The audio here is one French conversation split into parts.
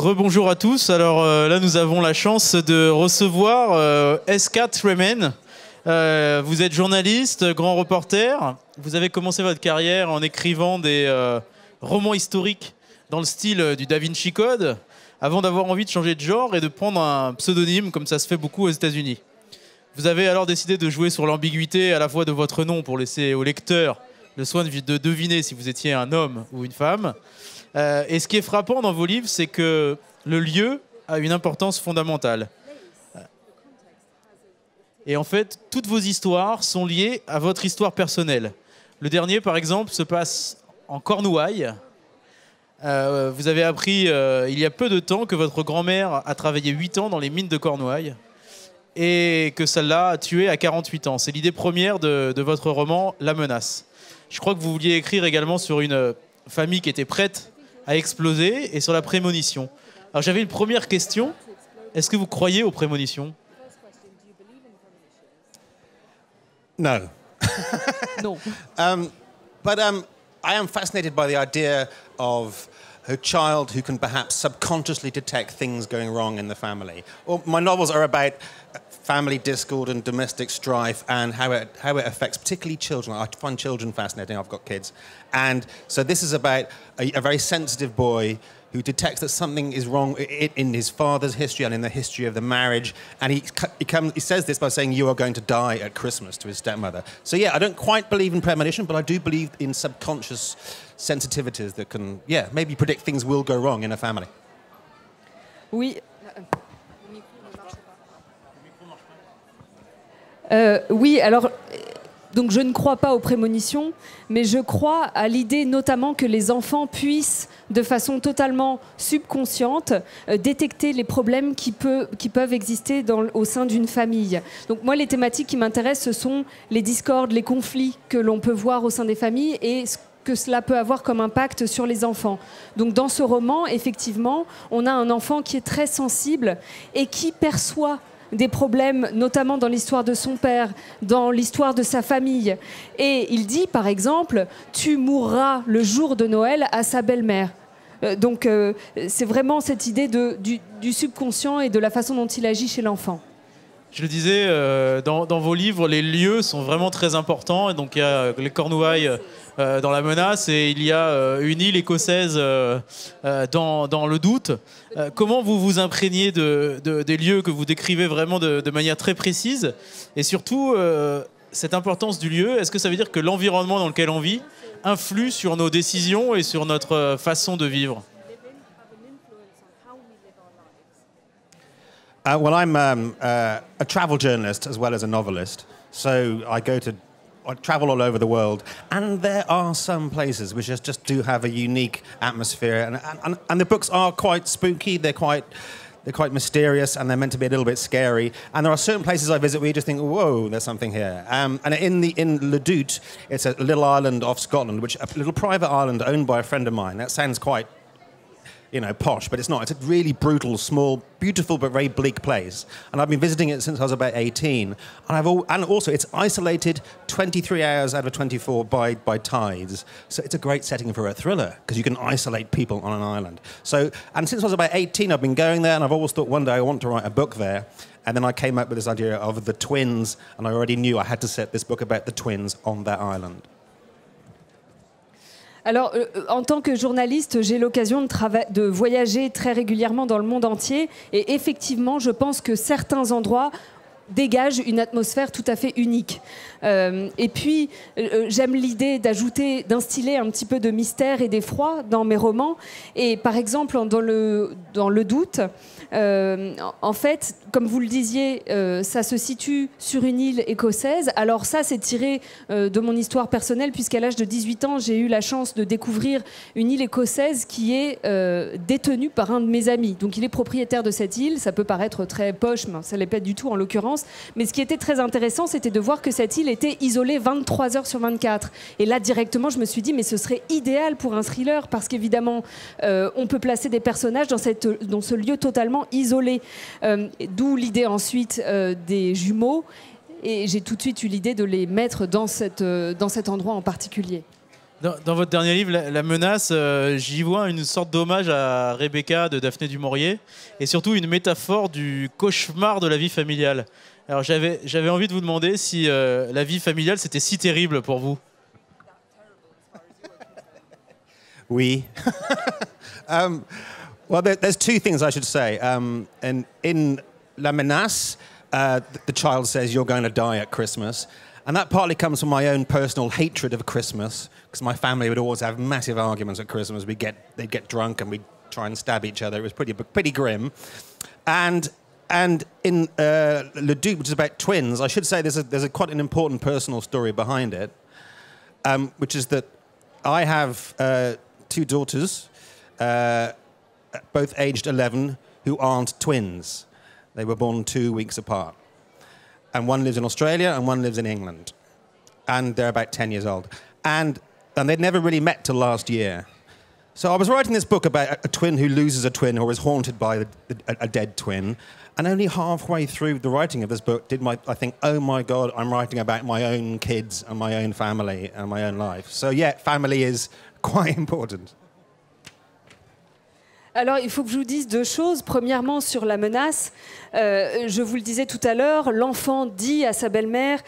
Rebonjour à tous. Alors là, nous avons la chance de recevoir Escat Remen. Vous êtes journaliste, grand reporter. Vous avez commencé votre carrière en écrivant des romans historiques dans le style du Da Vinci Code, avant d'avoir envie de changer de genre et de prendre un pseudonyme, comme ça se fait beaucoup aux États-Unis. Vous avez alors décidé de jouer sur l'ambiguïté à la fois de votre nom pour laisser au lecteur le soin de deviner si vous étiez un homme ou une femme. Et ce qui est frappant dans vos livres, c'est que le lieu a une importance fondamentale. Et en fait, toutes vos histoires sont liées à votre histoire personnelle. Le dernier, par exemple, se passe en Cornouailles. Vous avez appris il y a peu de temps que votre grand-mère a travaillé 8 ans dans les mines de Cornouailles et que celle-là a tué à 48 ans. C'est l'idée première de votre roman La Menace. Je crois que vous vouliez écrire également sur une famille qui était prête à exploser et sur la prémonition. Alors j'avais une première question. Est-ce que vous croyez aux prémonitions? No. Non. But I am fascinated by the idea of a child who can perhaps subconsciously detect things going wrong in the family. Well, my novels are about family discord and domestic strife and how it affects particularly children. I find children fascinating. I've got kids. And so this is about a very sensitive boy who detects that something is wrong in his father's history and in the history of the marriage. And he says this by saying, "You are going to die at Christmas," to his stepmother. So yeah, I don't quite believe in premonition, but I do believe in subconscious sensitivities that can, yeah, maybe predict things will go wrong in a family. Oui. Oui, alors, donc je ne crois pas aux prémonitions, mais je crois à l'idée notamment que les enfants puissent, de façon totalement subconsciente, détecter les problèmes qui peuvent exister au sein d'une famille. Donc moi, les thématiques qui m'intéressent, ce sont les discordes, les conflits que l'on peut voir au sein des familles et ce que cela peut avoir comme impact sur les enfants. Donc dans ce roman, effectivement, on a un enfant qui est très sensible et qui perçoit des problèmes, notamment dans l'histoire de son père, dans l'histoire de sa famille. Et il dit, par exemple, « Tu mourras le jour de Noël à sa belle-mère ». Donc c'est vraiment cette idée du subconscient et de la façon dont il agit chez l'enfant. Je le disais, dans vos livres, les lieux sont vraiment très importants. Et donc il y a les Cornouailles dans La Menace et il y a une île écossaise dans Le Doute. Comment vous vous imprégnez des lieux que vous décrivez vraiment de manière très précise? Et surtout, cette importance du lieu, est-ce que ça veut dire que l'environnement dans lequel on vit influe sur nos décisions et sur notre façon de vivre? Well, I'm a travel journalist as well as a novelist, so I travel all over the world, and there are some places which just do have a unique atmosphere, and the books are quite spooky. They're quite mysterious, and they're meant to be a little bit scary. And there are certain places I visit where you just think, whoa, there's something here. And in Le Doute, it's a little island off Scotland, a little private island owned by a friend of mine. That sounds quite, posh, but it's not. It's a really brutal, small, beautiful, but very bleak place. And I've been visiting it since I was about 18. And also, it's isolated 23 hours out of 24 by tides. So it's a great setting for a thriller, because you can isolate people on an island. And since I was about 18, I've been going there, and I've always thought one day I want to write a book there. And then I came up with this idea of the twins, and I already knew I had to set this book about the twins on that island. Alors, en tant que journaliste, j'ai l'occasion de voyager très régulièrement dans le monde entier. Et effectivement, je pense que certains endroits dégagent une atmosphère tout à fait unique. Et puis, j'aime l'idée d'instiller un petit peu de mystère et d'effroi dans mes romans. Et par exemple, dans le Doute, en fait, comme vous le disiez, ça se situe sur une île écossaise. Alors ça, c'est tiré de mon histoire personnelle, puisqu'à l'âge de 18 ans, j'ai eu la chance de découvrir une île écossaise qui est détenue par un de mes amis. Donc il est propriétaire de cette île. Ça peut paraître très poche, mais ça ne l'est pas du tout en l'occurrence. Mais ce qui était très intéressant, c'était de voir que cette île était isolée 23 heures sur 24. Et là, directement, je me suis dit, mais ce serait idéal pour un thriller, parce qu'évidemment, on peut placer des personnages dans ce lieu totalement isolé. D'où l'idée ensuite des jumeaux. Et j'ai tout de suite eu l'idée de les mettre dans cet endroit en particulier. Dans votre dernier livre, La menace, j'y vois une sorte d'hommage à Rebecca de Daphné du Maurier et surtout une métaphore du cauchemar de la vie familiale. Alors j'avais envie de vous demander si la vie familiale c'était si terrible pour vous. Oui. Well, there's two things I should say. And in La Menace, the child says, "You're going to die at Christmas." And that partly comes from my own personal hatred of Christmas, because my family would always have massive arguments at Christmas. They'd get drunk and we'd try and stab each other. It was pretty grim. And in Le Duc, which is about twins, I should say there's quite an important personal story behind it, which is that I have two daughters, both aged 11, who aren't twins. They were born 2 weeks apart. And one lives in Australia and one lives in England. And they're about 10 years old. And they'd never really met till last year. So I was writing this book about a twin who loses a twin or is haunted by a dead twin. And only halfway through the writing of this book I think, oh my God, I'm writing about my own kids and my own family and my own life. So yeah, family is quite important. Alors, il faut que je vous dise deux choses. Premièrement, sur la menace, je vous le disais tout à l'heure, l'enfant dit à sa belle-mère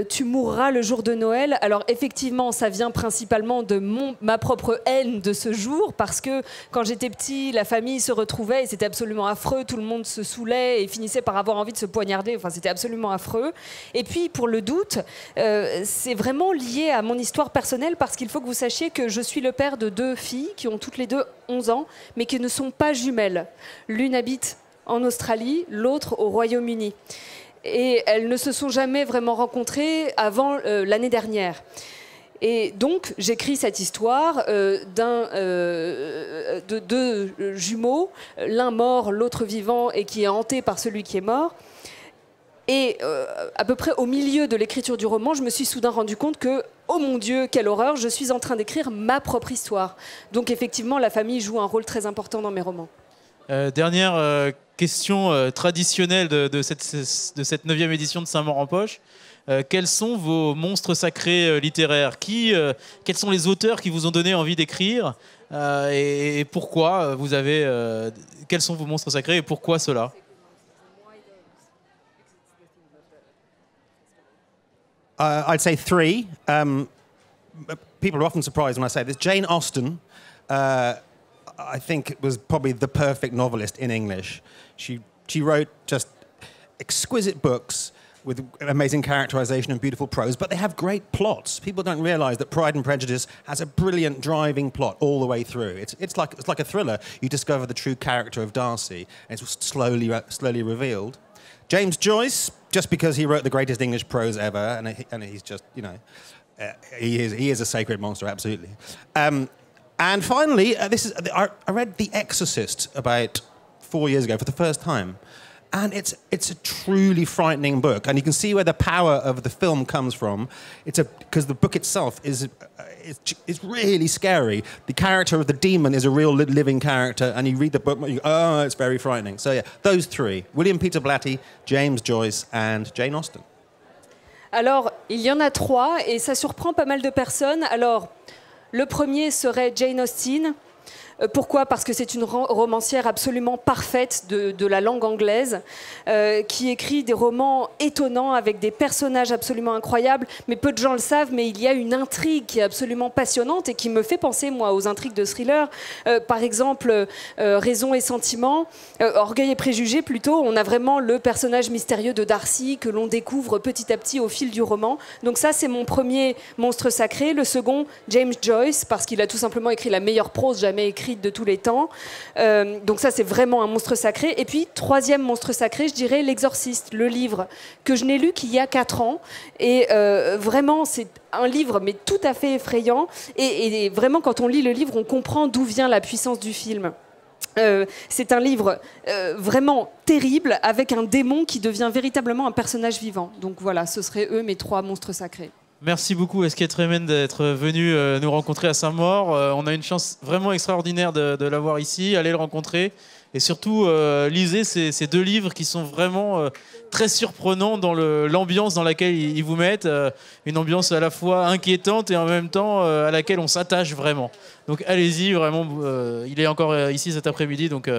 tu mourras le jour de Noël. Alors, effectivement, ça vient principalement de ma propre haine de ce jour, parce que quand j'étais petit, la famille se retrouvait et c'était absolument affreux. Tout le monde se saoulait et finissait par avoir envie de se poignarder. Enfin, c'était absolument affreux. Et puis, pour le doute, c'est vraiment lié à mon histoire personnelle, parce qu'il faut que vous sachiez que je suis le père de 2 filles qui ont toutes les deux 11 ans, mais qui ne sont pas jumelles. L'une habite en Australie, l'autre au Royaume-Uni. Et elles ne se sont jamais vraiment rencontrées avant l'année dernière. Et donc, j'écris cette histoire de 2 jumeaux, l'un mort, l'autre vivant, et qui est hanté par celui qui est mort. Et à peu près au milieu de l'écriture du roman, je me suis soudain rendu compte que, oh mon Dieu, quelle horreur, je suis en train d'écrire ma propre histoire. Donc effectivement, la famille joue un rôle très important dans mes romans. Dernière question traditionnelle de cette 9e édition de Saint-Maur en poche. Quels sont vos monstres sacrés littéraires? Quels sont les auteurs qui vous ont donné envie d'écrire et pourquoi quels sont vos monstres sacrés et pourquoi cela? I'd say 3. People are often surprised when I say this. Jane Austen, I think, was probably the perfect novelist in English. She wrote just exquisite books with amazing characterization and beautiful prose, but they have great plots. People don't realize that Pride and Prejudice has a brilliant driving plot all the way through. It's like a thriller. You discover the true character of Darcy, and it's slowly revealed. James Joyce, just because he wrote the greatest English prose ever, and he's just, he is a sacred monster, absolutely. And finally, I read The Exorcist about 4 years ago for the first time, and it's a truly frightening book, and you can see where the power of the film comes from. Because the book itself is really scary. The character of the demon is a real living character, and you read the book, you go, oh, it's very frightening. So yeah, those 3, William Peter Blatty, James Joyce and Jane Austen. Alors, il y en a 3, et ça surprend pas mal de personnes. Alors, le premier serait Jane Austen. Pourquoi? Parce que c'est une romancière absolument parfaite de la langue anglaise, qui écrit des romans étonnants avec des personnages absolument incroyables. Mais peu de gens le savent, mais il y a une intrigue qui est absolument passionnante et qui me fait penser, moi, aux intrigues de thriller. Par exemple, Raison et Sentiment, Orgueil et Préjugés, plutôt. On a vraiment le personnage mystérieux de Darcy que l'on découvre petit à petit au fil du roman. Donc ça, c'est mon premier monstre sacré. Le second, James Joyce, parce qu'il a tout simplement écrit la meilleure prose jamais écrite de tous les temps. Donc ça, c'est vraiment un monstre sacré. Et puis, troisième monstre sacré, je dirais L'Exorciste, le livre que je n'ai lu qu'il y a 4 ans. Et vraiment, c'est un livre, mais tout à fait effrayant. Et vraiment, quand on lit le livre, on comprend d'où vient la puissance du film. C'est un livre vraiment terrible, avec un démon qui devient véritablement un personnage vivant. Donc voilà, ce seraient eux mes 3 monstres sacrés. Merci beaucoup, Escape Remain, d'être venu nous rencontrer à Saint-Maur. On a une chance vraiment extraordinaire de l'avoir ici. Allez le rencontrer Et surtout, lisez ces 2 livres qui sont vraiment très surprenants dans l'ambiance dans laquelle ils vous mettent. Une ambiance à la fois inquiétante et en même temps à laquelle on s'attache vraiment. Donc allez-y, vraiment, il est encore ici cet après-midi, donc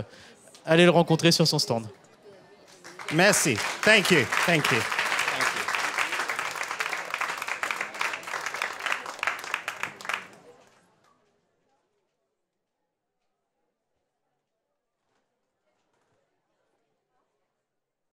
allez le rencontrer sur son stand. Merci. Thank you. Thank you.